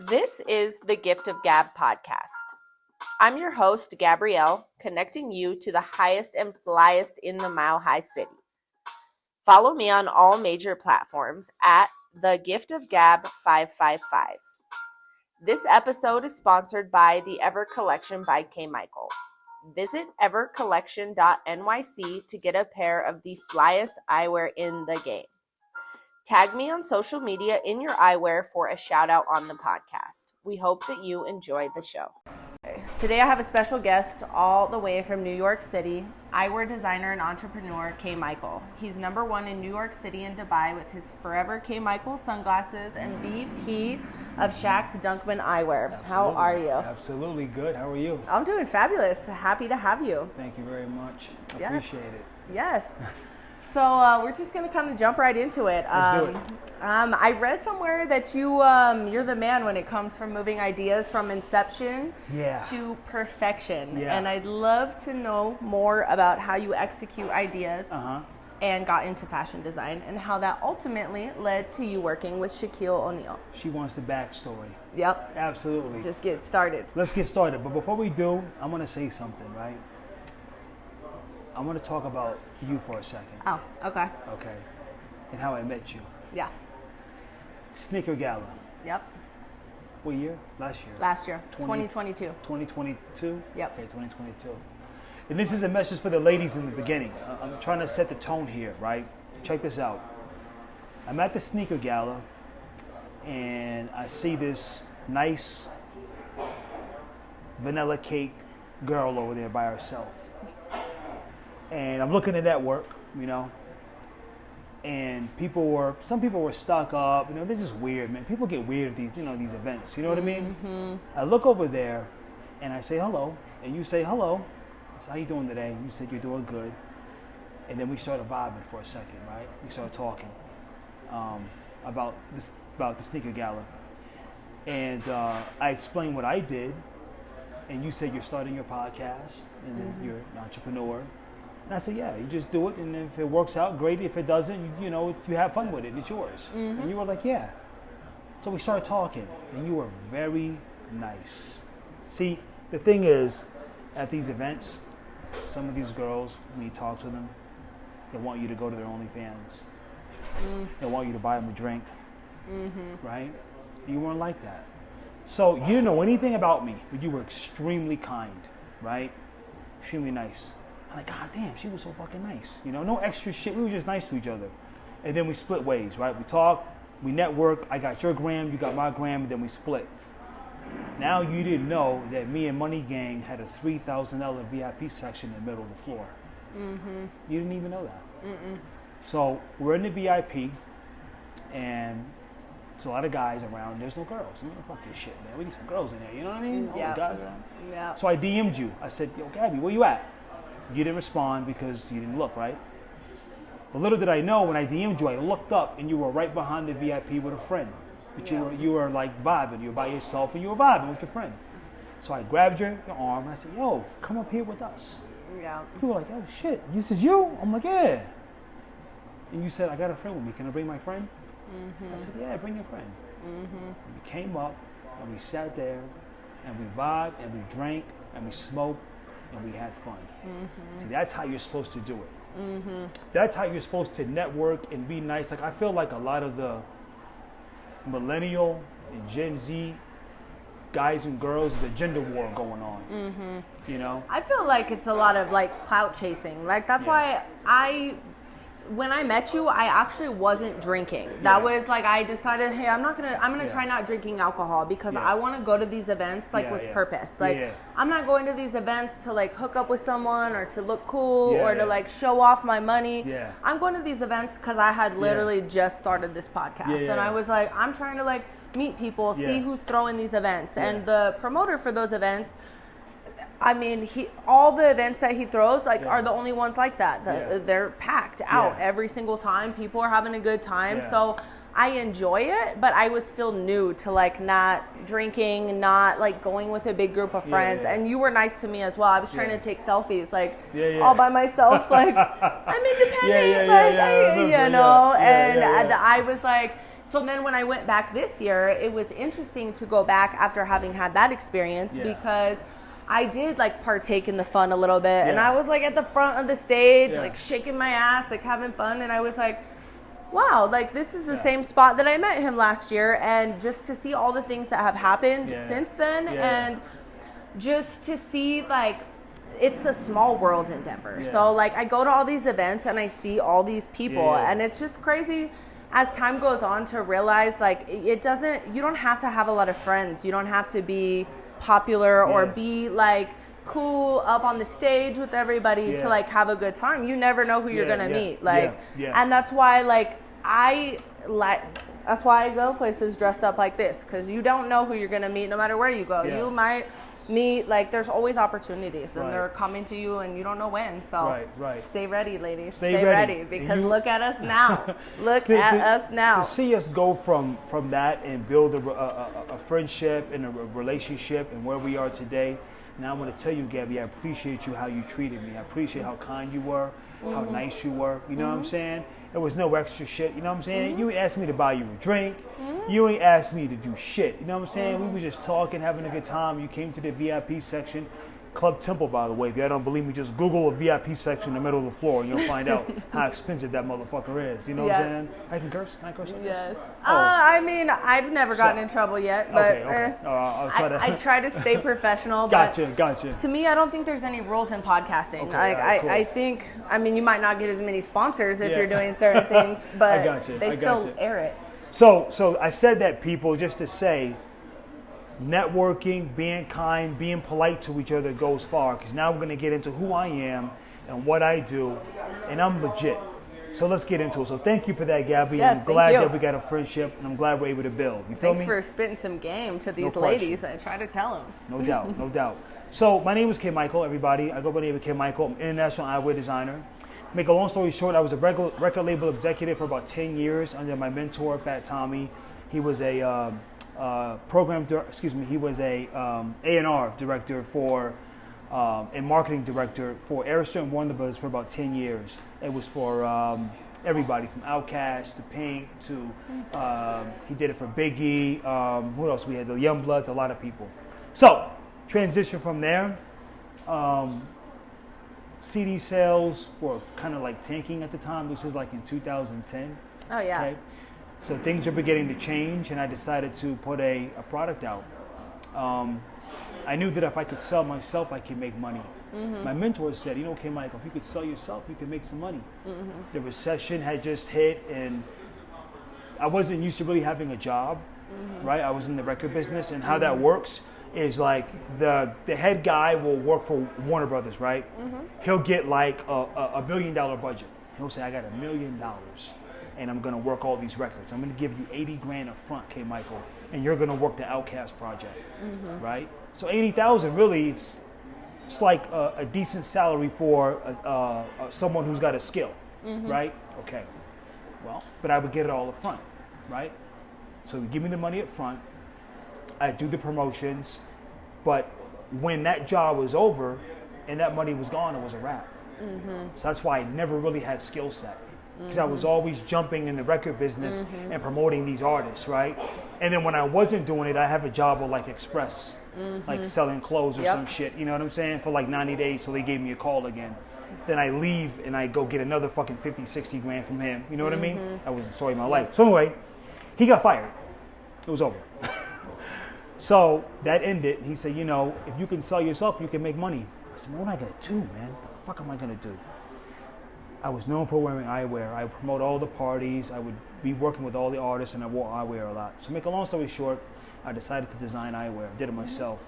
This is the Gift of Gab podcast. I'm your host, Gabrielle, connecting you to the highest and flyest in the Mile High City. Follow me on all major platforms at the Gift of Gab 555. This episode is sponsored by the Ever Collection by K. Michael. Visit evercollection.nyc to get a pair of the flyest eyewear in the game. Tag me on social media in your eyewear for a shout out on the podcast. We hope that you enjoy the show. Today I have a special guest all the way from New York City, eyewear designer and entrepreneur K. Michael. He's number one in New York City and Dubai with his Forever K. Michael sunglasses and VP of Shaq's Dunkman Eyewear. Absolutely. How are you? Absolutely good. How are you? I'm doing fabulous. Happy to have you. Thank you very much. Yes. Appreciate it. Yes. So we're just going to kind of jump right into it. Let's do it. I read somewhere that you're the man when it comes from moving ideas from inception to perfection. Yeah. And I'd love to know more about how you execute ideas and got into fashion design and how that ultimately led to you working with Shaquille O'Neal. She wants the backstory. Yep. Absolutely. Just get started. Let's get started. But before we do, I want to say something, right? I want to talk about you for a second. Oh, okay. Okay. And how I met you. Yeah. Sneaker Gala. Yep. What year? Last year. Last year. 2022. 2022? Yep. Okay, 2022. And this is a message for the ladies in the beginning. I'm trying to set the tone here, right? Check this out. I'm at the Sneaker Gala, and I see this nice vanilla cake girl over there by herself. And I'm looking at that work, you know, and some people were stuck up, you know, they're just weird, man. People get weird at these, you know, these events, you know what I mean? Mm-hmm. I look over there and I say hello, and you say hello. I say, how you doing today? And you said you're doing good. And then we started vibing for a second, right? We started talking about the Sneaker Gala. And I explained what I did, and you said you're starting your podcast, and then you're an entrepreneur. And I said, yeah, you just do it, and if it works out, great. If it doesn't, you know, you have fun with it. It's yours. Mm-hmm. And you were like, yeah. So we started talking, and you were very nice. See, the thing is, at these events, some of these girls, when you talk to them, they want you to go to their OnlyFans. They want you to buy them a drink, right? You weren't like that. So you didn't know anything about me, but you were extremely kind, right? Extremely nice. I'm like, God damn, she was so fucking nice. You know, no extra shit. We were just nice to each other. And then we split ways, right? We talked, we networked. I got your gram, you got my gram, and then we split. Now you didn't know that me and Money Gang had a $3,000 VIP section in the middle of the floor. Mm-hmm. You didn't even know that. Mm-mm. So we're in the VIP, and it's a lot of guys around. There's no girls. I mean, fuck this shit, man. We need some girls in there. You know what I mean? Yeah. Oh, God. Yeah. So I DM'd you. I said, yo, Gabby, where you at? You didn't respond because you didn't look, right? But little did I know, when I DM'd you, I looked up and you were right behind the VIP with a friend. But you were like vibing. You were by yourself and you were vibing with your friend. So I grabbed your arm and I said, yo, come up here with us. Yeah. People were like, oh shit, this is you? I'm like, yeah. And you said, I got a friend with me. Can I bring my friend? Mm-hmm. I said, yeah, bring your friend. Mm-hmm. And we came up and we sat there and we vibed and we drank and we smoked and we had fun. Mm-hmm. See, that's how you're supposed to do it. Mm-hmm. That's how you're supposed to network and be nice. Like, I feel like a lot of the millennial and Gen Z guys and girls, is a gender war going on. Mm-hmm. You know? I feel like it's a lot of like clout chasing. Like, that's why when I met you, I actually wasn't drinking. That was like, I decided, hey, I'm gonna try not drinking alcohol because I want to go to these events like with purpose. Like, I'm not going to these events to like hook up with someone or to look cool or to like show off my money. Yeah. I'm going to these events because I had literally just started this podcast and I was like, I'm trying to like meet people, see who's throwing these events. And the promoter for those events, I mean, all the events that he throws are the only ones like that. They're packed out every single time. People are having a good time. So I enjoy it, but I was still new to like not drinking, not like going with a big group of friends. And you were nice to me as well. I was trying to take selfies like all by myself. Like, I'm independent. I was like, So then when I went back this year, it was interesting to go back after having had that experience because I did like partake in the fun a little bit, and I was like at the front of the stage, like shaking my ass, like having fun, and I was like, wow, like this is the same spot that I met him last year, and just to see all the things that have happened since then, and just to see like it's a small world in Denver. So like I go to all these events and I see all these people, and it's just crazy as time goes on to realize like you don't have to have a lot of friends. You don't have to be popular or be like cool up on the stage with everybody to like have a good time. You never know who you're gonna meet, like and that's why that's why I go places dressed up like this, because you don't know who you're gonna meet no matter where you go. You might meet, like there's always opportunities, and they're coming to you and you don't know when, so stay ready, ladies. Stay ready, because look at us now. Look at us now. To see us go from that and build a friendship and a relationship and where we are today. Now I'm going to tell you, Gabby, I appreciate you how you treated me. I appreciate how kind you were, how nice you were. You know what I'm saying? There was no extra shit. You know what I'm saying? You ain't asked me to buy you a drink. You ain't asked me to do shit. You know what I'm saying? We were just talking, having a good time. You came to the VIP section. Club Temple, by the way. If y'all don't believe me, just Google a VIP section in the middle of the floor, and you'll find out how expensive that motherfucker is. You know what I'm saying? I can curse? Can I curse like this? I mean, I've never gotten in trouble yet, but I'll try to. I try to stay professional. Gotcha. To me, I don't think there's any rules in podcasting. I think, I mean, you might not get as many sponsors if you're doing certain things, but they still air it. So I said that, people, just to say, networking, being kind, being polite to each other goes far, because now we're going to get into who I am and what I do, and I'm legit. So let's get into it. So thank you for that, Gabby. Yes, I'm glad that we got a friendship, and I'm glad we're able to build. You feel me? Thanks for spitting some game to these ladies. I try to tell them. No doubt, no doubt. So my name is K. Michael, everybody. I go by the name of K. Michael. I'm an international eyewear designer. Make a long story short, I was a record label executive for about 10 years under my mentor, Fat Tommy. He was a he was a A&R director for and marketing director for Arista and Warner Bros. For about 10 years. It was for everybody from Outkast to Pink to he did it for Biggie. Who else we had? The Youngbloods, a lot of people. So transition from there. CD sales were kind of like tanking at the time. This is like in 2010. Oh yeah. Okay? So things are beginning to change, and I decided to put a product out. I knew that if I could sell myself, I could make money. My mentor said, you know, okay, Mike, if you could sell yourself, you could make some money. The recession had just hit, and I wasn't used to really having a job, right? I was in the record business, and how that works is like the head guy will work for Warner Brothers, right? He'll get like a $1 million budget. He'll say, I got $1 million. And I'm gonna work all these records. I'm gonna give you 80 grand up front, K. Michael, and you're gonna work the Outkast project, right? So 80,000, really, it's like a decent salary for someone who's got a skill, right? Okay, well, but I would get it all up front, right? So they give me the money up front, I do the promotions, but when that job was over and that money was gone, it was a wrap. So that's why I never really had a skill set. Because I was always jumping in the record business and promoting these artists, right? And then when I wasn't doing it, I have a job with like Express, like selling clothes or some shit, you know what I'm saying? For like 90 days till they gave me a call again. Then I leave and I go get another fucking 50, 60 grand from him, you know what I mean? That was the story of my life. So anyway, he got fired. It was over. So that ended. He said, you know, if you can sell yourself, you can make money. I said, what am I gonna do, man? The fuck am I gonna do? I was known for wearing eyewear. I would promote all the parties. I would be working with all the artists, and I wore eyewear a lot. So make a long story short, I decided to design eyewear. I did it myself.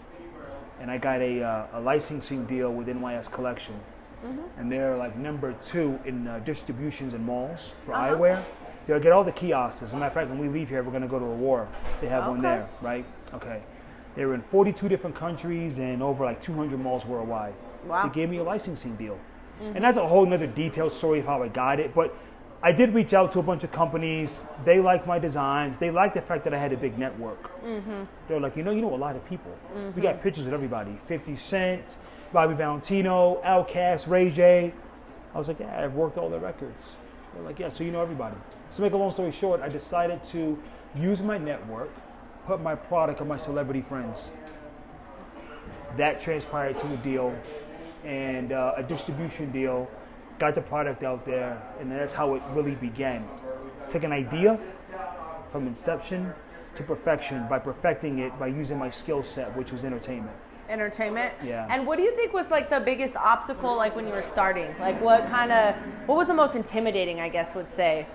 And I got a licensing deal with NYS Collection. And they're like #2 in distributions in malls for eyewear. They'll get all the kiosks. As a matter of fact, when we leave here, we're going to go to Aurora. They have one there, right? Okay. They're in 42 different countries and over like 200 malls worldwide. Wow. They gave me a licensing deal. And that's a whole nother detailed story of how I got it. But I did reach out to a bunch of companies. They liked my designs. They liked the fact that I had a big network. They're like, you know a lot of people. We got pictures with everybody. 50 Cent, Bobby Valentino, Outkast, Ray J. I was like, yeah, I've worked all the records. They're like, yeah, so you know everybody. So to make a long story short, I decided to use my network, put my product on my celebrity friends. That transpired to a deal and a distribution deal, got the product out there, and that's how it really began. Took an idea from inception to perfection by perfecting it by using my skill set, which was entertainment. Entertainment? Yeah. And what do you think was like the biggest obstacle, like when you were starting? Like what was the most intimidating, I guess would say,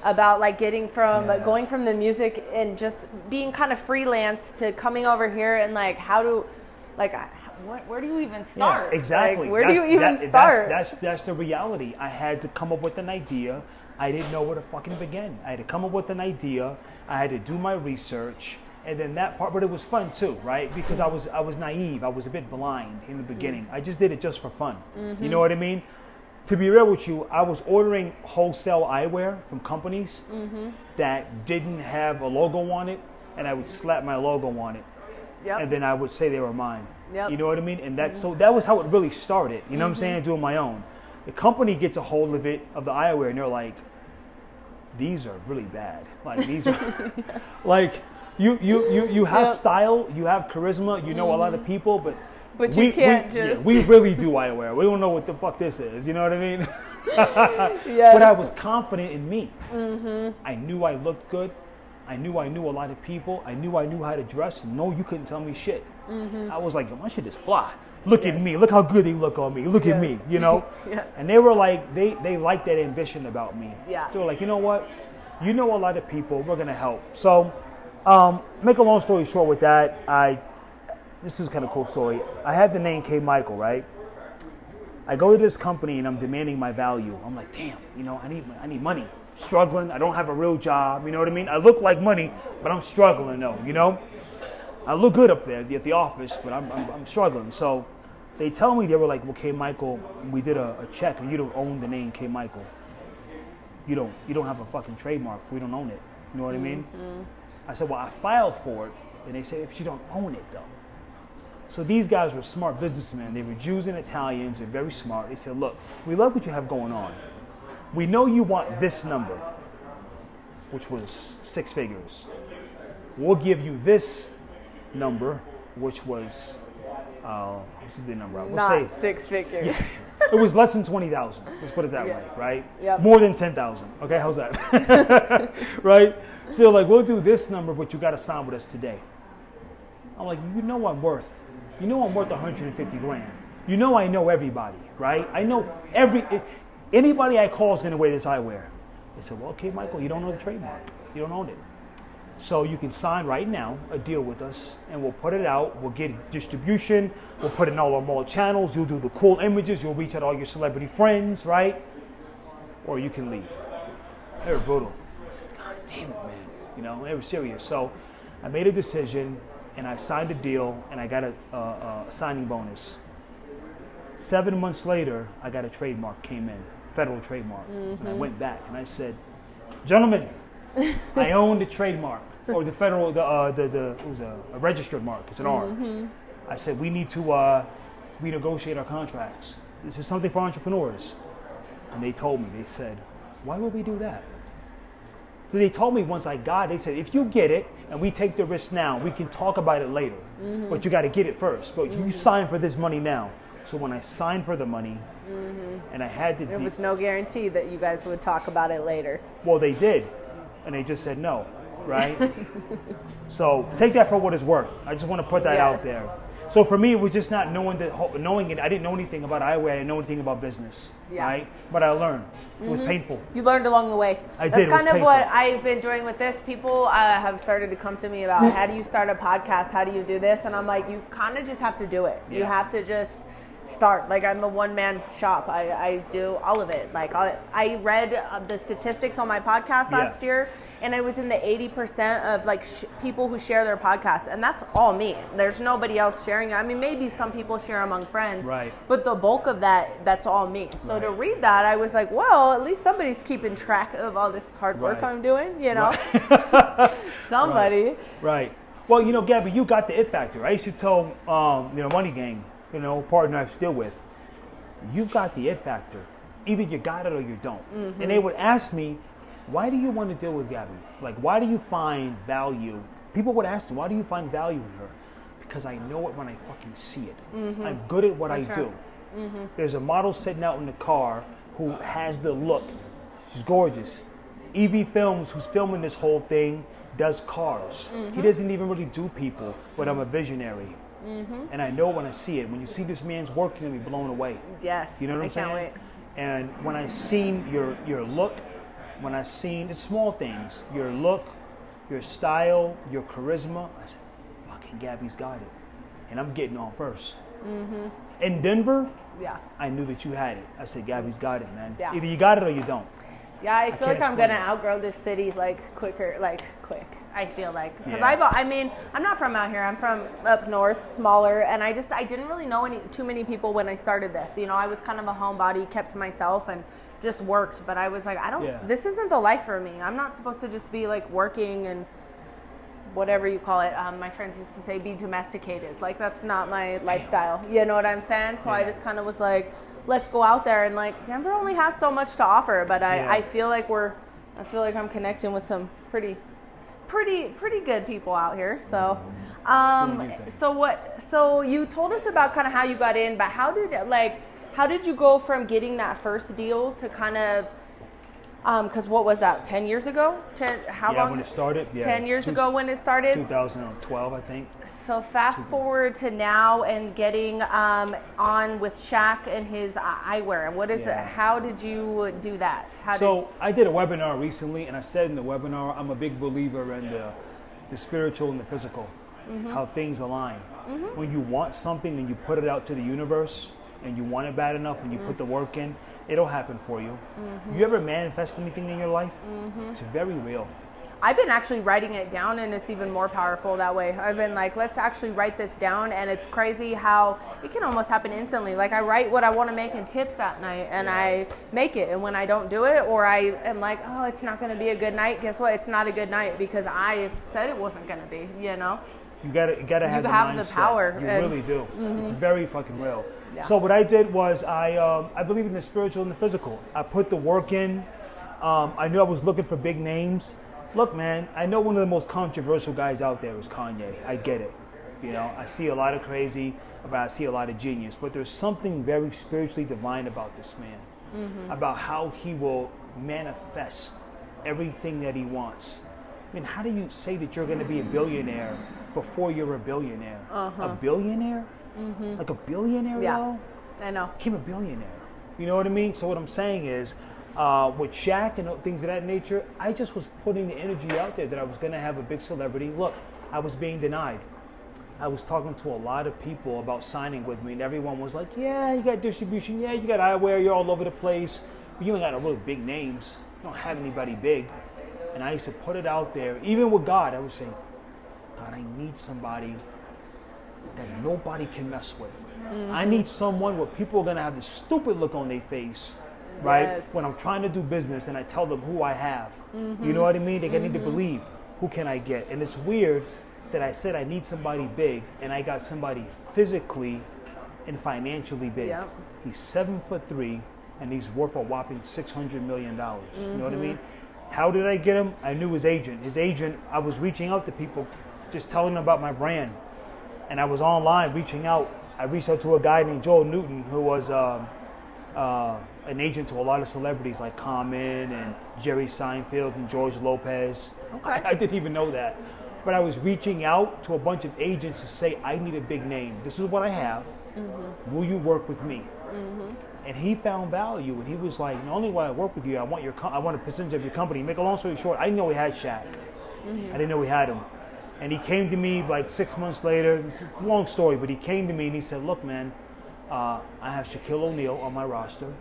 about like getting from, going from the music and just being kind of freelance to coming over here and like where do you even start? Yeah, exactly. Like, where do you even start? That's the reality. I had to come up with an idea. I didn't know where to fucking begin. I had to come up with an idea. I had to do my research. And then that part, but it was fun too, right? Because I was naive. I was a bit blind in the beginning. I just did it just for fun. You know what I mean? To be real with you, I was ordering wholesale eyewear from companies that didn't have a logo on it, and I would slap my logo on it. Yep. And then I would say they were mine. Yep. You know what I mean? And so that was how it really started. You know what I'm saying? Doing my own. The company gets a hold of it, of the eyewear, and they're like, these are really bad. Like these are like you have style, you have charisma, you know a lot of people, but you can't we really do eyewear. We don't know what the fuck this is. You know what I mean? Yes. But I was confident in me. I knew I looked good. I knew a lot of people. I knew how to dress. No, you couldn't tell me shit. I was like, my shit is fly. Look at me. Look how good they look on me. Look at me, you know? And they were like, they liked that ambition about me. Yeah. They were like, you know what? You know a lot of people. We're going to help. So make a long story short with that, this is kind of a cool story. I had the name K. Michael, right? I go to this company and I'm demanding my value. I'm like, damn, you know, I need money. Struggling. I don't have a real job. You know what I mean? I look like money, but I'm struggling though, you know? I look good up there at the office, but I'm struggling. So they tell me, they were like, well, K. Michael, we did a check and you don't own the name K. Michael. You don't have a fucking trademark, so we don't own it. You know what I mean? I said, well, I filed for it. And they said, but you don't own it though. So these guys were smart businessmen. They were Jews and Italians. They're very smart. They said, look, we love what you have going on. We know you want this number, which was 6 figures. We'll give you this number, which was, what's the number? Not 6 figures. Yeah, it was less than 20,000. Let's put it that way, right? Yep. More than 10,000. Okay, how's that? Right? So like, we'll do this number, but you got to sign with us today. I'm like, you know I'm worth 150 grand. You know I know everybody, right? I know anybody I call is going to wear this eyewear. They said, well, okay, Michael, you don't know the trademark. You don't own it. So you can sign right now a deal with us, and we'll put it out. We'll get distribution. We'll put it in all our mall channels. You'll do the cool images. You'll reach out all your celebrity friends, right? Or you can leave. They were brutal. I said, God damn it, man. You know, they were serious. So I made a decision, and I signed a deal, and I got a signing bonus. 7 months later, I got a trademark came in, federal trademark. And I went back, and I said, gentlemen, I own the trademark, or the federal, it was a registered mark, it's an R. I said, we need to renegotiate our contracts. This is something for entrepreneurs. And they told me, they said, why would we do that? So they told me once I got it, they said, if you get it and we take the risk now, we can talk about it later. But you got to get it first. But you sign for this money now. So when I signed for the money, and I had to... There was no guarantee that you guys would talk about it later. Well, they did. And they just said no, right? So take that for what it's worth. I just want to put that out there. So for me, it was just not knowing it. I didn't know anything about eyewear. I didn't know anything about business, right? But I learned. It was painful. You learned along the way. I did. That's kind of what I've been doing with this. People have started to come to me about, how do you start a podcast? How do you do this? And I'm like, you kind of just have to do it. You have to just start. Like, I'm a one-man shop. I do all of it. Like, I read the statistics on my podcast last year, and it was in the 80% of like people who share their podcasts, and that's all me. There's nobody else sharing it. I mean, maybe some people share among friends, right? But the bulk of that's all me. So to read that, I was like, well, at least somebody's keeping track of all this hard work I'm doing, you know? Somebody. Right. Well, you know, Gabby, you got the it factor. I used to tell, Money Gang, partner I'm still with, you've got the it factor. Either you got it or you don't. And they would ask me, why do you want to deal with Gabby? Like, why do you find value? People would ask me, why do you find value in her? Because I know it when I fucking see it. I'm good at what I do. There's a model sitting out in the car who has the look. She's gorgeous. EV Films, who's filming this whole thing, does cars. He doesn't even really do people, but I'm a visionary. And I know when I see it. When you see this man's work, you're gonna be blown away. Yes. You know what I'm saying? I can't wait. And when I seen your look, when I seen it's small things, your look, your style, your charisma, I said, fucking Gabby's got it. And I'm getting on first. In Denver, I knew that you had it. I said, Gabby's got it, man. Yeah. Either you got it or you don't. Yeah, I feel like I'm explain gonna it. outgrow this city quick. I feel like because Yeah. I mean, I'm not from out here. I'm from up north, smaller, and I didn't really know too many people when I started this. You know, I was kind of a homebody, kept to myself, and just worked. But I was like, this isn't the life for me. I'm not supposed to just be like working and whatever you call it. My friends used to say, be domesticated. Like that's not my lifestyle. You know what I'm saying? So I just kind of was like, let's go out there, and like Denver only has so much to offer. But I feel like I'm connecting with some pretty good people out here. So, so you told us about kind of how you got in, but how did you go from getting that first deal to kind of, because what was that, 10 years ago? How long? When it started. Yeah. 10 years ago when it started? 2012, I think. So fast forward to now and getting on with Shaq and his eyewear. What is it? How did you do that? I did a webinar recently, and I said in the webinar, I'm a big believer in the spiritual and the physical, how things align. When you want something and you put it out to the universe, and you want it bad enough, and you put the work in, it'll happen for you. You ever manifest anything in your life? It's very real. I've been actually writing it down, and it's even more powerful that way. I've been like, let's actually write this down, and it's crazy how it can almost happen instantly. Like I write what I want to make in tips that night, and I make it, and when I don't do it, or I am like, oh, it's not going to be a good night, guess what? It's not a good night because I said it wasn't going to be, you know? You gotta have the mindset. The power. You really do. It's very fucking real. Yeah. So what I did was I believe in the spiritual and the physical. I put the work in. I knew I was looking for big names. Look, man, I know one of the most controversial guys out there is Kanye. I get it. You know, I see a lot of crazy, but I see a lot of genius. But there's something very spiritually divine about this man, about how he will manifest everything that he wants. I mean, how do you say that you're going to be a billionaire before you're a billionaire? A billionaire? Like a billionaire, Yeah, I know. Became a billionaire. You know what I mean? So what I'm saying is, with Shaq and things of that nature, I just was putting the energy out there that I was going to have a big celebrity. Look, I was being denied. I was talking to a lot of people about signing with me, and everyone was like, yeah, you got distribution, yeah, you got eyewear, you're all over the place, but you ain't got no really big names. You don't have anybody big. And I used to put it out there, even with God, I would say, God, I need somebody that nobody can mess with. I need someone where people are going to have this stupid look on their face, right? Yes. When I'm trying to do business and I tell them who I have. You know what I mean? They need to believe, who can I get? And it's weird that I said I need somebody big, and I got somebody physically and financially big. Yep. He's 7'3", and he's worth a whopping $600 million. You know what I mean? How did I get him? I knew his agent. His agent, I was reaching out to people, just telling them about my brand. And I was online reaching out. I reached out to a guy named Joel Newton, who was an agent to a lot of celebrities like Common and Jerry Seinfeld and George Lopez. Okay. I didn't even know that. But I was reaching out to a bunch of agents to say, I need a big name. This is what I have. Will you work with me? And he found value, and he was like, not only will I work with you, I want a percentage of your company. Make a long story short, I didn't know he had Shaq. I didn't know he had him. And he came to me like 6 months later. It's a long story, but he came to me and he said, look, man, I have Shaquille O'Neal on my roster.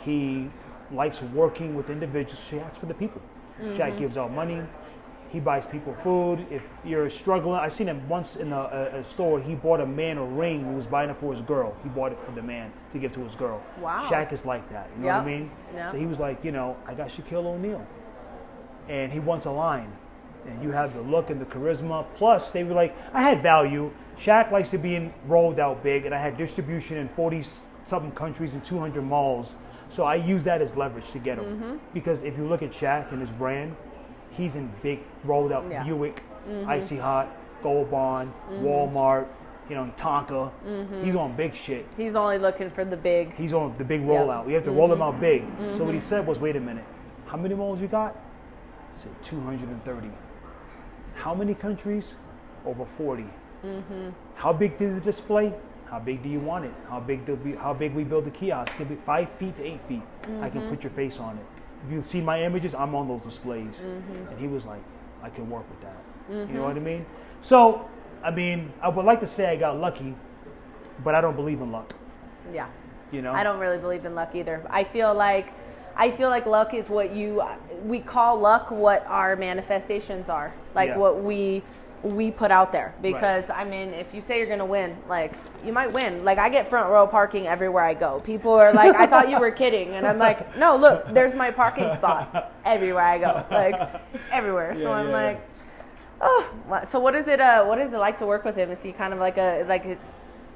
He likes working with individuals. Shaq's for the people. Shaq gives out money. He buys people food. If you're struggling, I seen him once in a store. He bought a man a ring. He was buying it for his girl. He bought it for the man to give to his girl. Wow. Shaq is like that. You know what I mean? Yeah. So he was like, you know, I got Shaquille O'Neal, and he wants a line. And you have the look and the charisma. Plus, they were like, I had value. Shaq likes to be rolled out big, and I had distribution in 40-something countries and 200 malls. So I use that as leverage to get him. Because if you look at Shaq and his brand, he's in big rolled up Buick, Icy Hot, Gold Bond, Walmart, Tonka. He's on big shit. He's only looking for the big. He's on the big rollout. You have to roll him out big. So what he said was, wait a minute, how many malls you got? I said 230. How many countries? Over 40. How big does the display? How big do you want it? How big we build the kiosk? It can be 5 feet to 8 feet. I can put your face on it. If you see my images, I'm on those displays. And he was like, I can work with that. You know what I mean? So, I mean, I would like to say I got lucky, but I don't believe in luck. Yeah. You know? I don't really believe in luck either. I feel like luck is what we call luck what our manifestations are. Like what we put out there. Because I mean, if you say you're gonna win, like you might win. Like I get front row parking everywhere I go. People are like, I thought you were kidding, and I'm like, no, look, there's my parking spot everywhere I go, like everywhere. So I'm like, oh, so what is it like to work with him? Is he kind of like a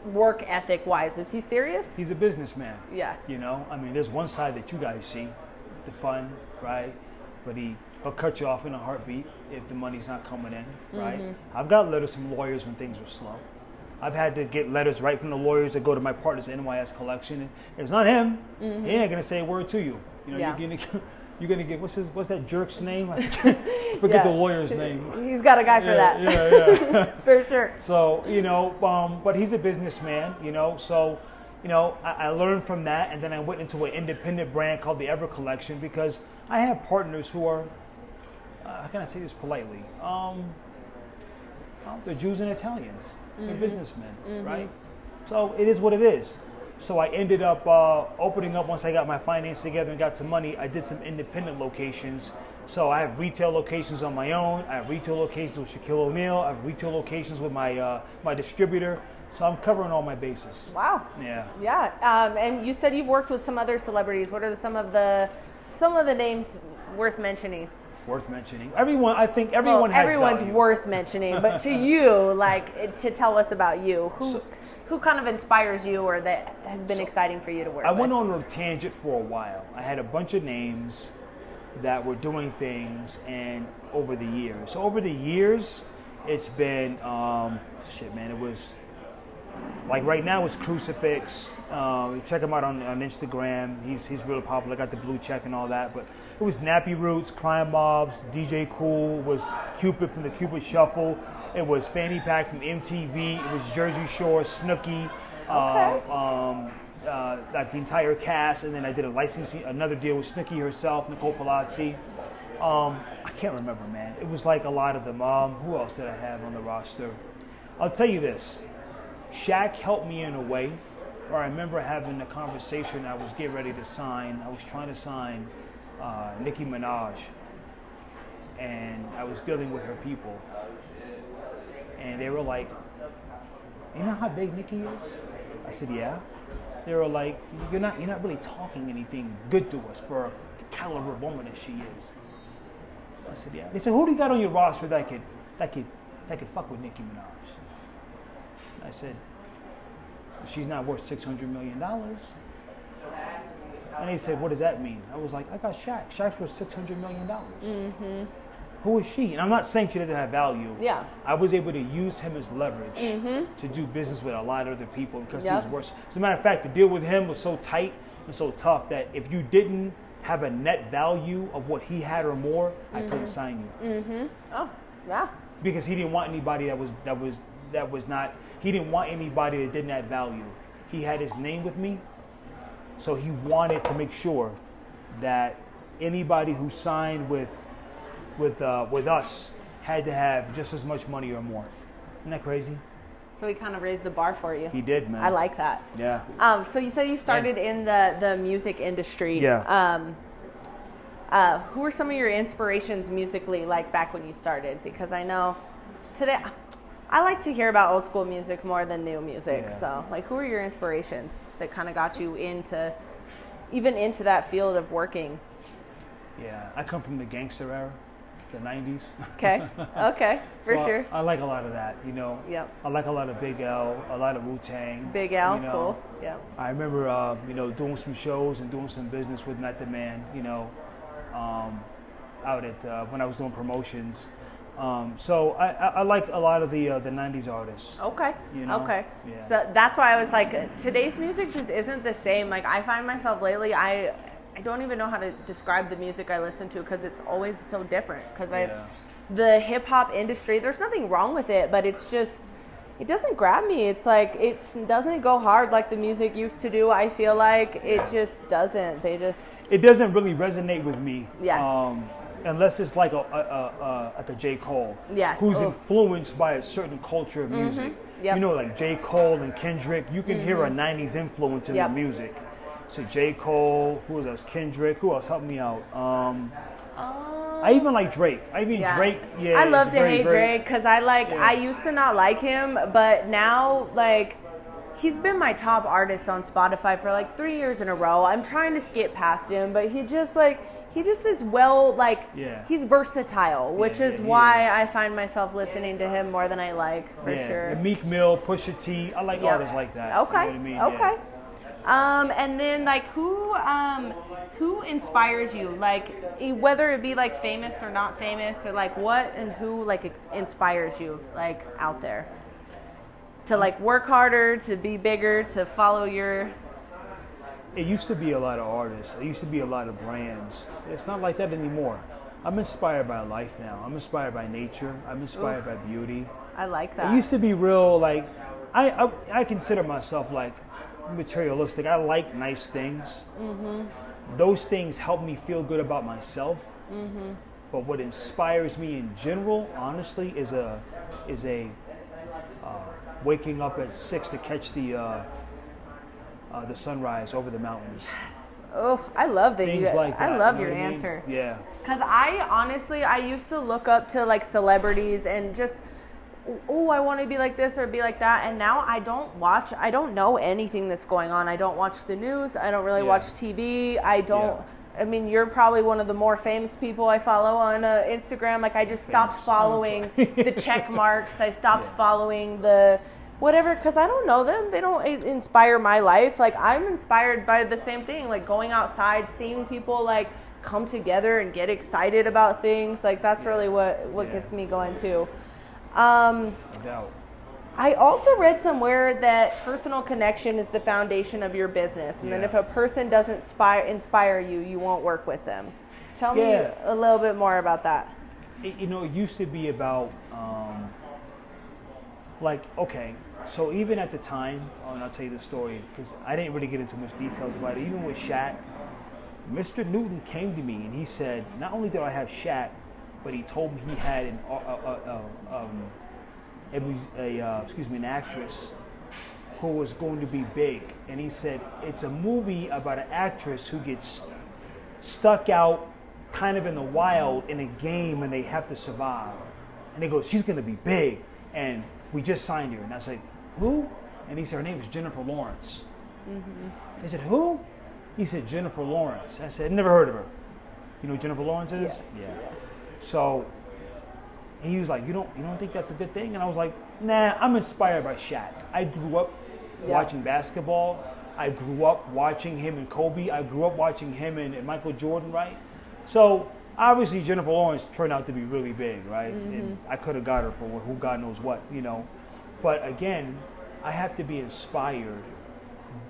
work ethic wise? Is he serious? He's a businessman. Yeah. You know, I mean, there's one side that you guys see, the fun, right? But he'll cut you off in a heartbeat if the money's not coming in, right? I've got letters from lawyers when things were slow. I've had to get letters right from the lawyers that go to my partner's NYS collection. It's not him. He ain't gonna say a word to you. You know, you're gonna get what's that jerk's name? I forget the lawyer's name. He's got a guy for that. Yeah. For sure. So but he's a businessman. So I learned from that, and then I went into an independent brand called the Ever Collection because I have partners who are, how can I say this politely? They're Jews and Italians. They're businessmen, right? So it is what it is. So I ended up opening up once I got my finance together and got some money. I did some independent locations. So I have retail locations on my own. I have retail locations with Shaquille O'Neal. I have retail locations with my my distributor. So I'm covering all my bases. Wow. Yeah. Yeah. And you said you've worked with some other celebrities. What are some of the names worth mentioning? Worth mentioning. I think everyone has everyone's value. Worth mentioning, but to you, like to tell us about you, who kind of inspires you or that has been exciting for you to work with? I went on a tangent for a while. I had a bunch of names that were doing things, and over the years, it's been it was like right now it's Crucifix. Check him out on Instagram. He's really popular. Got the blue check and all that. But it was Nappy Roots, Crime Mobs, DJ Cool, was Cupid from the Cupid Shuffle. It was Fanny Pack from MTV. It was Jersey Shore, Snooki, like the entire cast. And then I did another deal with Snooki herself, Nicole Palazzi. I can't remember, man. It was like a lot of them. Who else did I have on the roster? I'll tell you this. Shaq helped me in a way where I remember having a conversation. I was getting ready to sign. I was trying to sign Nicki Minaj. And I was dealing with her people. And they were like, you know how big Nicki is? I said, yeah. They were like, you're not really talking anything good to us for the caliber of woman that she is. I said, yeah. They said, who do you got on your roster that could fuck with Nicki Minaj? I said, she's not worth $600 million. And they said, what does that mean? I was like, I got Shaq. Shaq's worth $600 million. Who is she? And I'm not saying she doesn't have value. Yeah. I was able to use him as leverage to do business with a lot of other people because he was worse. As a matter of fact, the deal with him was so tight and so tough that if you didn't have a net value of what he had or more, I couldn't sign you. Oh, yeah. Because he didn't want anybody that was not. He didn't want anybody that didn't add value. He had his name with me, so he wanted to make sure that anybody who signed with us had to have just as much money or more. Isn't that crazy? So he kind of raised the bar for you. He did, man. I like that. Yeah. So you said you started in the music industry. Yeah. Who were some of your inspirations musically, like back when you started? Because I know today I like to hear about old school music more than new music. Yeah. So, like, who are your inspirations that kind of got you into that field of working? Yeah, I come from the gangster era. the 90s. Okay. Okay. For So sure. I like a lot of that, Yep. I like a lot of Big L, a lot of Wu-Tang. Big L. Cool. Yep. I remember, doing some shows and doing some business with Method Man, out at when I was doing promotions. So I like a lot of the 90s artists. Okay. Okay. Yeah. So that's why I was like, today's music just isn't the same. Like I find myself lately, I don't even know how to describe the music I listen to because it's always so different. Because the hip hop industry, there's nothing wrong with it, but it's just, it doesn't grab me. It's like, it doesn't go hard like the music used to do. I feel like it just doesn't. It doesn't really resonate with me. Yes. Unless it's like a J. Cole, yes. who's influenced by a certain culture of music. Yep. Like J. Cole and Kendrick, you can hear a 90s influence in their music. So J. Cole, who else? Kendrick, who else? Help me out. I even like Drake. Drake, I love to hate Drake because I used to not like him, but now, like, he's been my top artist on Spotify for like 3 years in a row. I'm trying to skip past him, but he just is he's versatile, which is why I find myself listening to him more than I like, for sure. And Meek Mill, Pusha T, I like artists like that. Okay. You know what I mean? Okay. And then like who inspires you? Like whether it be like famous or not famous, or like what and who like inspires you like out there? To like work harder, to be bigger, to follow your... It used to be a lot of artists. It used to be a lot of brands. It's not like that anymore. I'm inspired by life now. I'm inspired by nature. I'm inspired by beauty. I like that. It used to be real, like, I consider myself like materialistic. I like nice things. Mm-hmm. Those things help me feel good about myself. Mm-hmm. But what inspires me in general, honestly, is waking up at 6 to catch the sunrise over the mountains. Yes. Oh, I love that. Things like that. I love your answer. Yeah. Because I used to look up to like celebrities and just, I want to be like this or be like that. And now I don't know anything that's going on. I don't watch the news. I don't really watch TV. I mean, you're probably one of the more famous people I follow on Instagram. Like I just stopped following the check marks. I stopped following the whatever, because I don't know them. They don't inspire my life. Like I'm inspired by the same thing, like going outside, seeing people like come together and get excited about things. Like that's really what gets me going too. I also read somewhere that personal connection is the foundation of your business, and then if a person doesn't inspire you, you won't work with them. Tell me a little bit more about that. It used to be about so even at the time, and I'll tell you the story because I didn't really get into much details about it. Even with Shaq, Mr. Newton came to me and he said, not only did I have Shaq, but he told me he had an actress who was going to be big, and he said it's a movie about an actress who gets stuck out kind of in the wild in a game and they have to survive, and he goes, she's going to be big, and we just signed her. And I said, who? And he said, her name is Jennifer Lawrence. Mm-hmm. I said, who? He said, Jennifer Lawrence. I said, never heard of her. You know who Jennifer Lawrence is? Yes. Yeah. Yes. So he was like, you don't think that's a good thing? And I was like, nah, I'm inspired by Shaq. I grew up watching basketball. I grew up watching him and Kobe. I grew up watching him and Michael Jordan, right? So obviously Jennifer Lawrence turned out to be really big, right? Mm-hmm. And I could have got her for who God knows what, But again, I have to be inspired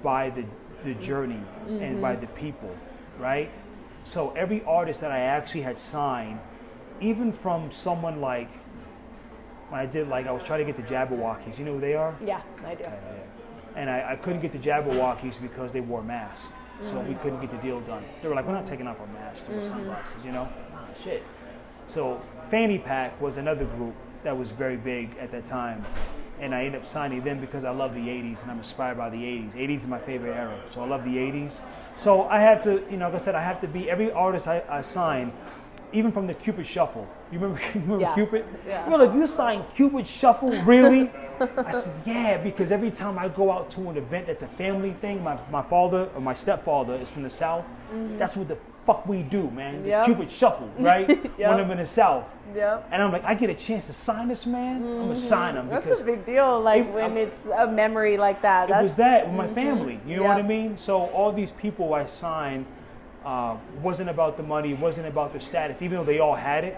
by the journey and by the people, right? So every artist that I actually had signed, even from someone like, when I was trying to get the Jabberwockies, you know who they are? Yeah, I do. And I couldn't get the Jabberwockies because they wore masks. So we couldn't get the deal done. They were like, we're not taking off our masks to wear sunglasses, shit. So Fanny Pack was another group that was very big at that time. And I ended up signing them because I love the 80s and I'm inspired by the 80s. 80s is my favorite era, so I love the 80s. So I have to, like I said, I have to be, every artist I sign, even from the Cupid Shuffle. You remember Cupid? Yeah. You're like, you signed Cupid Shuffle, really? I said, yeah, because every time I go out to an event that's a family thing, my father or my stepfather is from the South. Mm-hmm. That's what fuck we do, man. The Yep. Cupid shuffle, right? Yep. When I'm in the South. Yep. And I'm like, I get a chance to sign this man. I'm gonna sign him That's because a big deal, like when it's a memory like that. it was that with my family. You know what I Yep. mean? So all these people I signed wasn't about the money, wasn't about the status, even though they all had it.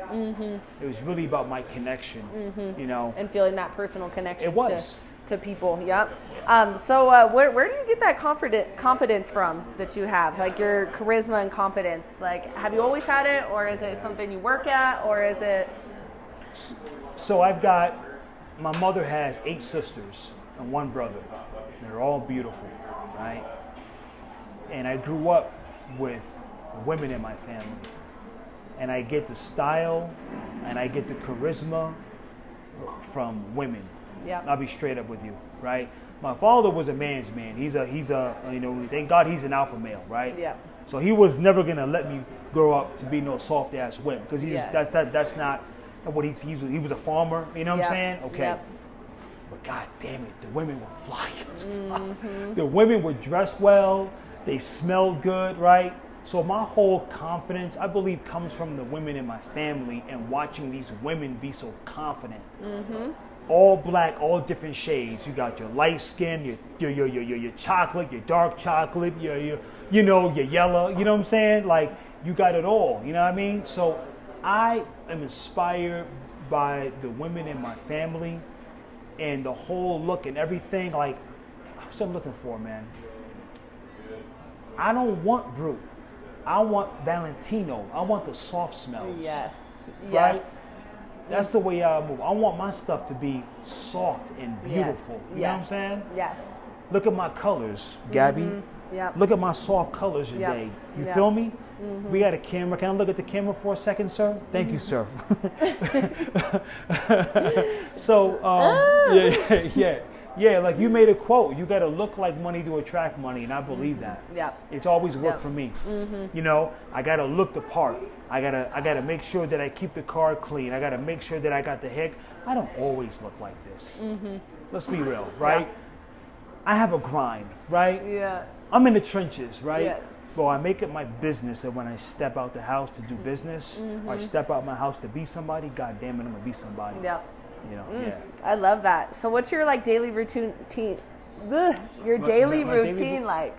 It was really about my connection. You know, And feeling that personal connection It was. to people. Yep. So where do you get that confidence from that you have? Like your charisma and confidence? Like, have you always had it, or is it something you work at, or is it? so I've got, my mother has 8 sisters and 1 brother. They're all beautiful, right? And I grew up with women in my family. And I get the style and I get the charisma from women. Yeah. I'll be straight up with you, right? My father was a man's man. He's a you know, thank God he's an alpha male, right? Yeah. So he was never gonna let me grow up to be no soft ass wimp because he just Yes. that's not what he was a farmer. You know what I'm saying? Okay. Yep. But god damn it, the women were flying. The women were dressed well. They smelled good, right? So my whole confidence, I believe, comes from the women in my family and watching these women be so confident. All black, all different shades. You got your light skin, your chocolate, your dark chocolate, your you know, your yellow. You know what I'm saying? Like you got it all. You know what I mean? So I am inspired by the women in my family and the whole look and everything. Like, what's I'm looking for, man? I don't want Brut. I want Valentino. I want the soft smells. Yes. Right? Yes. That's the way I move. I want my stuff to be soft and beautiful. You know what I'm saying? Yes. Look at my colors, Gabby. Yep. Look at my soft colors Yep. today. You Yep. feel me? We got a camera. Can I look at the camera for a second, sir? Thank you, sir. So, yeah. Like you made a quote. You got to look like money to attract money, and I believe that. Yep. It's always worked Yep. for me. You know, I got to look the part. I gotta make sure that I keep the car clean. I gotta make sure that I got the hair. I don't always look like this. Let's be real, right? Yeah. I have a grind, right? Yeah. I'm in the trenches, right? Yes. But I make it my business that when I step out the house to do business, or I step out my house to be somebody, god damn it, I'm gonna be somebody. Yep. You know, yeah. I love that. So what's your like daily routine? Your daily my daily routine like?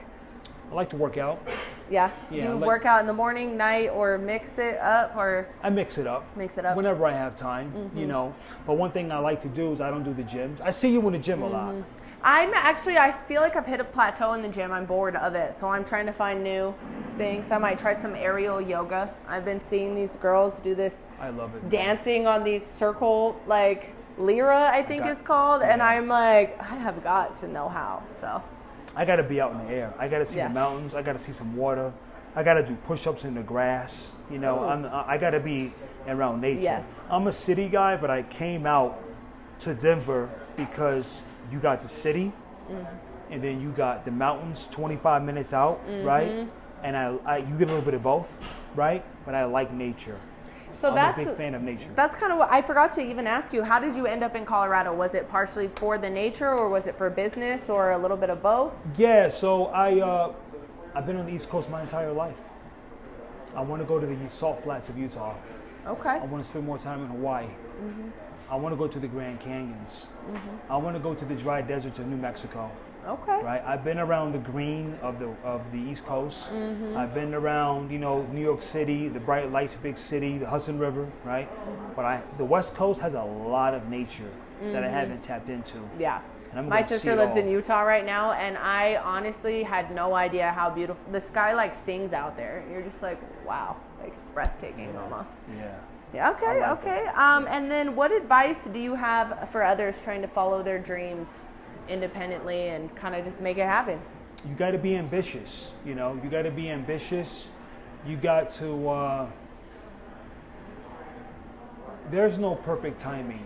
I like to work out. Yeah. Yeah, Do you I like- work out in the morning, night, or mix it up, or I mix it up. Mix it up. Whenever I have time, you know. But one thing I like to do is I don't do the gyms. I see you in the gym a lot. I feel like I've hit a plateau in the gym. I'm bored of it. So I'm trying to find new things. I might try some aerial yoga. I've been seeing these girls do this I love it. dancing on these circle, like Lyra, I think got- is called. And yeah. I'm like, I have got to know how. So I gotta be out in the air. I gotta see Yeah. the mountains. I gotta see some water. I gotta do push-ups in the grass. You know, I gotta be around nature. Yes. I'm a city guy, but I came out to Denver because you got the city, and then you got the mountains 25 minutes out, right? And I you get a little bit of both, right? But I like nature. So I'm that's a big fan of nature. That's kind of what I forgot to even ask you. How did you end up in Colorado? Was it partially for the nature, or was it for business, or a little bit of both? Yeah, so I've been on the East Coast my entire life. I want to go to the Salt Flats of Utah. Okay. I want to spend more time in Hawaii. I want to go to the Grand Canyons. I want to go to the dry deserts of New Mexico. Okay. Right, I've been around the green of the East Coast. I've been around, you know, New York City, the bright lights, big city, the Hudson River, right? But the West Coast has a lot of nature that I haven't tapped into. Yeah. And I'm My gonna see sister it lives all. in Utah right now, and I honestly had no idea how beautiful the sky like sings out there. You're just like, wow, like it's breathtaking almost. Yeah. Yeah. Okay. I like Okay. that. And then, what advice do you have for others trying to follow their dreams independently and kind of just make it happen? You got to be ambitious. You know, you got to be ambitious. You got to. There's no perfect timing.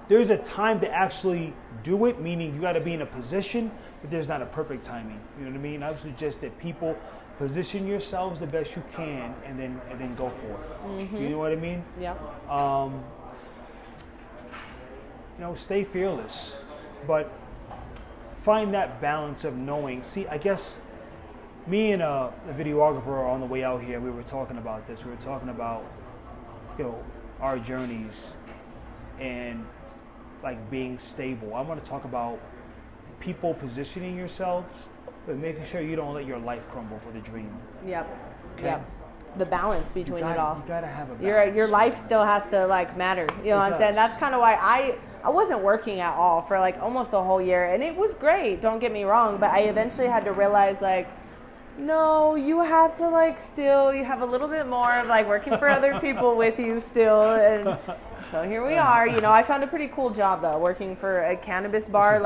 There's a time to actually do it, meaning you got to be in a position, but there's not a perfect timing. You know what I mean? I would suggest that people position yourselves the best you can, and then go for it. You know what I mean? Yeah. You know, stay fearless, but find that balance of knowing. See, I guess Me and a videographer are on the way out here. We were talking about this. We were talking about, our journeys and like being stable. I want to talk about people positioning yourselves, but making sure you don't let your life crumble for the dream. Yep. Okay? Yep. The balance between it all. You gotta have a balance. Your life still has to like matter. You know what I'm saying? That's kind of why I wasn't working at all for like almost a whole year, and it was great. Don't get me wrong, but I eventually had to realize like, no, you have to like still. You have a little bit more of like working for other people with you still, and so here we are. I found a pretty cool job though, working for a cannabis bar.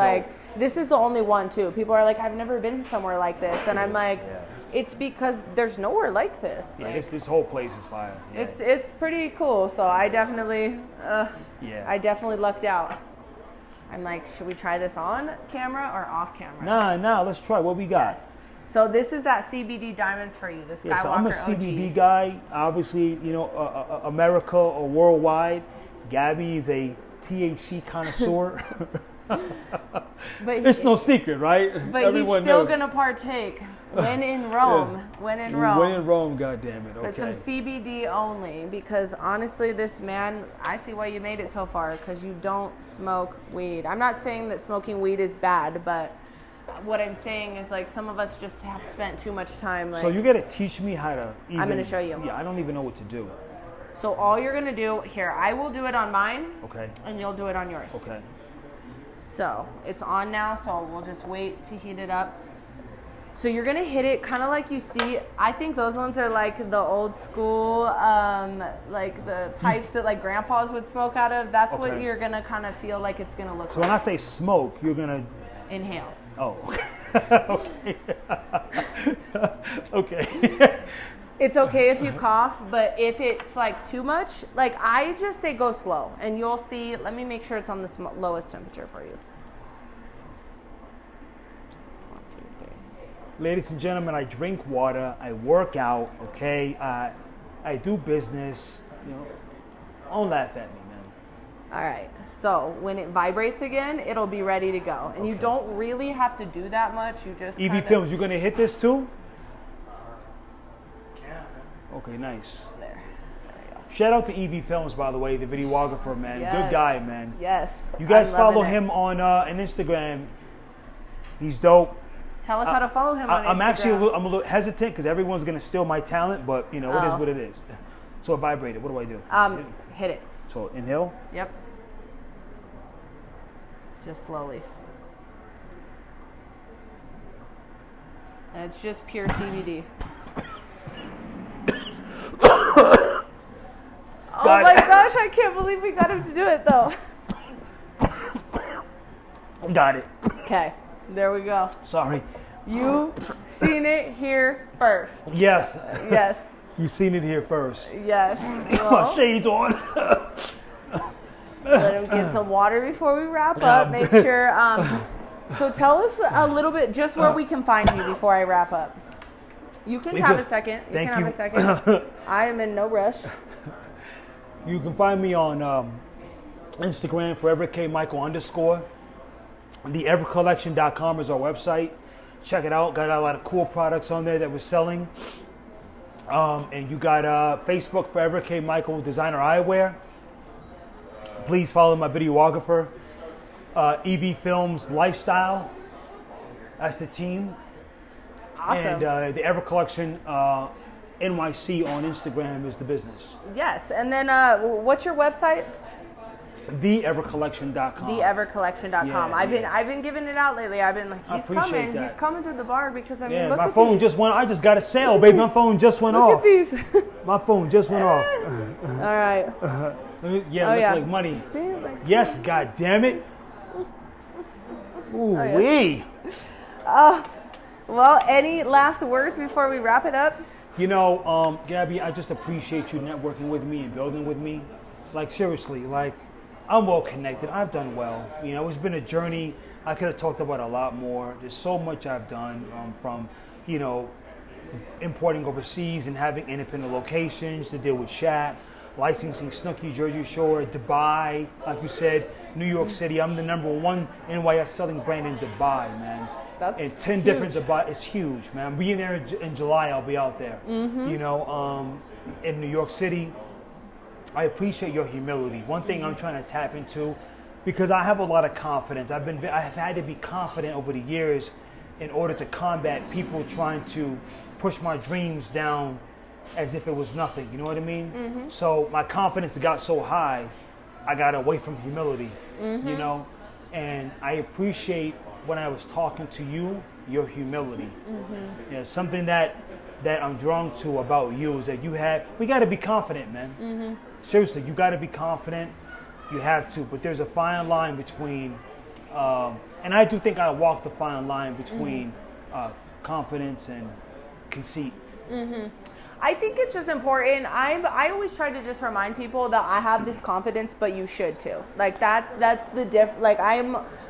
This is the only one too. People are like, I've never been somewhere like this, and I'm like. Yeah. It's because there's nowhere like this. Yeah, this whole place is fire. Yeah. It's pretty cool. So I definitely lucked out. I'm like, should we try this on camera or off camera? Nah, let's try. What we got? Yes. So this is that CBD diamonds for you, the Skywalker so I'm a CBD OG. Guy. Obviously, America or worldwide. Gabby is a THC connoisseur. But it's no secret, right? But everyone he's still gonna partake. When in Rome. When in Rome. When in Rome, goddammit. Okay. But some CBD only, because honestly, this man, I see why you made it so far, because you don't smoke weed. I'm not saying that smoking weed is bad, but what I'm saying is like some of us just have spent too much time. Like, so you gotta teach me how to even, I'm gonna show you. Yeah, I don't even know what to do. So all you're gonna do, here, I will do it on mine. Okay. And you'll do it on yours. Okay. So it's on now, so we'll just wait to heat it up. So you're gonna hit it kind of like you see. I think those ones are like the old school, like the pipes that like grandpas would smoke out of. That's what you're gonna kind of feel like it's gonna look like. So when I say smoke, you're gonna inhale. Oh, okay. Okay. It's okay if you cough, but if it's like too much, like I just say go slow, and you'll see. Let me make sure it's on the lowest temperature for you. Ladies and gentlemen, I drink water, I work out, okay? I do business, Don't laugh at me, man. All right, so when it vibrates again, it'll be ready to go. And you don't really have to do that much, you just EV Films, you gonna hit this too? Yeah. Okay, nice. There we go. Shout out to EV Films, by the way, the videographer, man. Yes. Good guy, man. Yes. You guys follow him on Instagram. He's dope. Tell us how to follow him on Instagram. I'm a little hesitant because everyone's going to steal my talent, but, it is what it is. So it vibrated. What do I do? Hit it. So inhale? Yep. Just slowly. And it's just pure CBD. Oh my gosh, I can't believe we got him to do it though. Got it. Okay. There we go. Sorry. You seen it here first. Yes. Yes. You seen it here first. Yes. Well, my shades on. Let him get some water before we wrap up. Make sure. So tell us a little bit just where we can find you before I wrap up. You can have a second. Thank you. Have a second. I am in no rush. You can find me on Instagram, foreverkmichael_. TheEverCollection.com is our website. Check it out. Got a lot of cool products on there that we're selling. And you got Facebook, Forever K Michael Designer Eyewear. Please follow my videographer. EV Films Lifestyle. That's the team. Awesome. And the Ever Collection NYC on Instagram is the business. Yes. And then what's your website? TheEverCollection.com. TheEverCollection.com. Yeah, I've been giving it out lately. I've been like, he's coming. That. He's coming to the bar because I mean, look my at phone these. just went. I just got a sale, baby. My phone just went off. Look at these. My phone just went off. All right. Like money. See? Like, yes, God damn it. Ooh wee. Well, any last words before we wrap it up? Gabby, I just appreciate you networking with me and building with me. Like seriously, like. I'm well connected. I've done well. It's been a journey. I could have talked about a lot more. There's so much I've done from, importing overseas and having independent locations to deal with Shaq, licensing Snooki, Jersey Shore, Dubai, like you said, New York City. I'm the #1 NYS selling brand in Dubai, man. That's and 10 huge. different devices. It's huge, man. Being there in July, I'll be out there. You know, in New York City. I appreciate your humility. One thing I'm trying to tap into, because I have a lot of confidence. I have had to be confident over the years in order to combat people trying to push my dreams down as if it was nothing. You know what I mean? So my confidence got so high, I got away from humility. You know, and I appreciate when I was talking to you, your humility. You know, something that I'm drawn to about you is that we got to be confident, man. Seriously, you got to be confident. You have to, but there's a fine line between, and I do think I walk the fine line between confidence and conceit. I think it's just important. I always try to just remind people that I have this confidence, but you should too. Like that's the like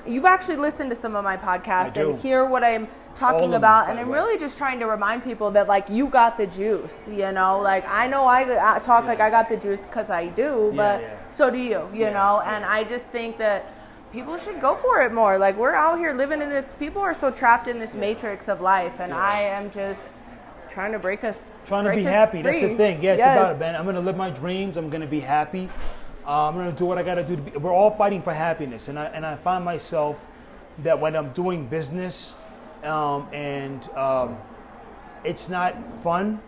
you've actually listened to some of my podcasts and hear what I'm talking about, and I'm really just trying to remind people that like you got the juice, you know. Like I know I talk like I got the juice because I do, but so do you know. And I just think that people should go for it more. Like we're out here living in this. People are so trapped in this matrix of life, and I am just trying to break us. Trying to be happy. Free. That's the thing. Yeah, it's about it, man. I'm gonna live my dreams. I'm gonna be happy. I'm gonna do what I gotta do. We're all fighting for happiness, and I find myself that when I'm doing business. It's not fun,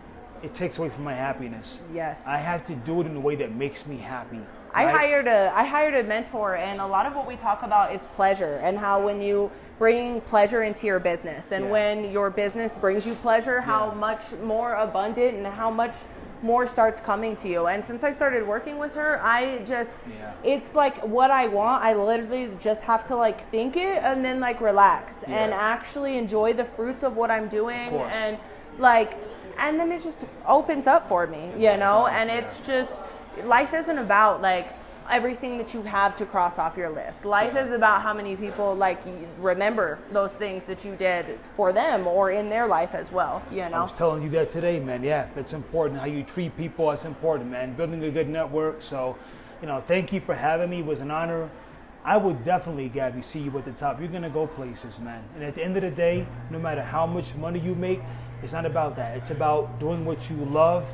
it takes away from my happiness. Yes. I have to do it in a way that makes me happy. I hired a mentor, and a lot of what we talk about is pleasure, and how when you bring pleasure into your business, and when your business brings you pleasure, how much more abundant and how much more starts coming to you. And since I started working with her, it's like what I want. I literally just have to like think it and then like relax and actually enjoy the fruits of what I'm doing, and then it just opens up for me, you know. And it's just, life isn't about like everything that you have to cross off your list. Life is about how many people like remember those things that you did for them or in their life as well, you know. I was telling you that today, man. Yeah, that's important. How you treat people, that's important, man. Building a good network. So, you know, thank you for having me. It was an honor. I would definitely, Gabby, see you at the top. You're going to go places, man. And at the end of the day, no matter how much money you make, it's not about that. It's about doing what you love.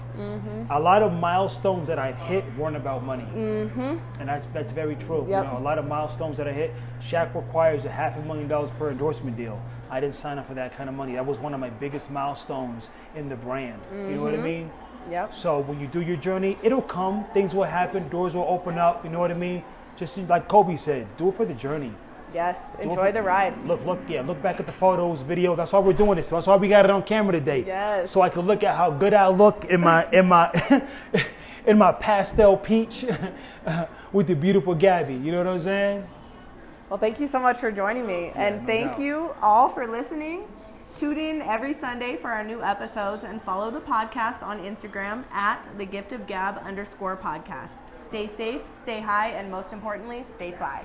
A lot of milestones that I hit weren't about money. And that's very true. You know, a lot of milestones that I hit, Shaq requires $500,000 per endorsement deal. I didn't sign up for that kind of money. That was one of my biggest milestones in the brand. You know what I mean? Yep. So when you do your journey, it'll come. Things will happen. Doors will open up. You know what I mean? Just like Kobe said, do it for the journey. Yes, enjoy the ride. Look back at the photos, video. That's why we're doing this. That's why we got it on camera today. Yes. So I can look at how good I look in my in my pastel peach with the beautiful Gabby. You know what I'm saying? Well, thank you so much for joining me, and thank you all for listening. Tune in every Sunday for our new episodes, and follow the podcast on Instagram at thegiftofgab_podcast. Stay safe, stay high, and most importantly, stay fly.